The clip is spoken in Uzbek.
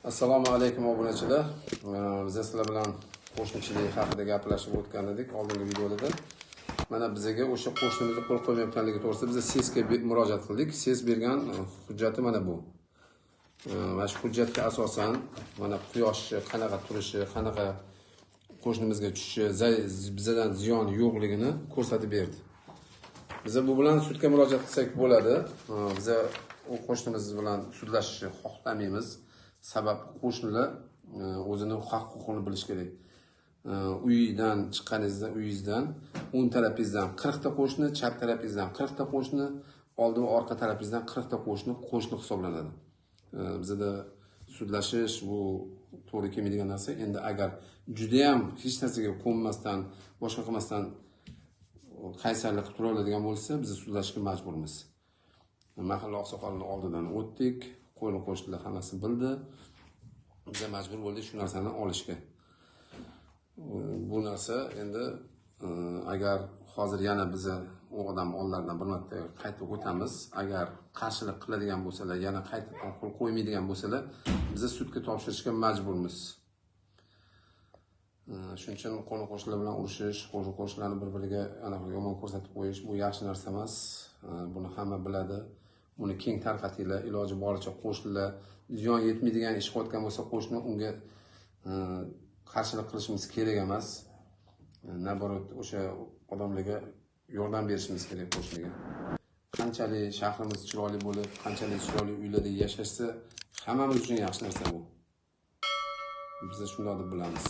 Assalomu alaykum obunachilar. Biz sizlar bilan qo'shnichilik haqida gaplashib o'tgan edik oldingi videoda. Mana bizga o'sha qo'shnimizni qo'l qo'ymayotganligi to'g'risida biz SESga murojaat qildik. SES bergan hujjati mana bu. Mana shu hujjatga asosan mana quyosh qanaqa turishi, qanaqa qo'shnimizga tushishi, bizdan ziyon yo'qligini ko'rsatib berdi. Biz bu bilan sudga murojaat qilsak bo'ladi. Biz u qo'shnimiz bilan sudlashishni xohlamaymiz. Sabab qo'shnilar o'zining haq-huquqini bilish kerak. Uydan chiqqaningizda uyingizdan, o'ng tarafingizdan 40 ta qo'shni, chap tarafingizdan 40 ta qo'shni, oldin va orqa tarafingizdan 40 ta qo'shni hisoblanadi. Bizda sudlashish bu to'g'ri kelmaydigan narsa. Endi agar juda ham hech narsaga qo'nmasdan, boshqa qilmasdan qaysarlik qilib tura oladigan bo'lsa, biz sudlashga majburmiz. Mahalla oqsoqolining oldidan o'tdik, qo'shnilar hammasi bildi. Biz majbur bo'ldik shu narsani olishga. Bu narsa endi agar hozir yana biz u odam oldlaridan bir marta qaytib o'tamiz, agar qarshilik qiladigan bo'lsalar, yana qaytib qo'l qo'ymaydigan bo'lsalar, biz sudga topshirishga majburmiz. Shuning uchun qo'shnilar bilan urushish, qo'shnilarni bir-biriga yomon ko'rsatib qo'yish bu yaxshi narsa emas. Buni hamma biladi. Buni keng tarqatinglar, iloji boricha qo'shnilar ziyon yetmaydigan ish qilayotgan bo'lsa, qo'shni unga qarshilik qilishimiz kerak emas. Naborot o'sha odamlarga yordam berishimiz kerak qo'shniga. Qanchalik shahrimiz chiroyli bo'lib, qanchalik chiroyli uylarda yashashsa, hammamiz uchun yaxshi narsa bu. Biz shunday deb bilamiz.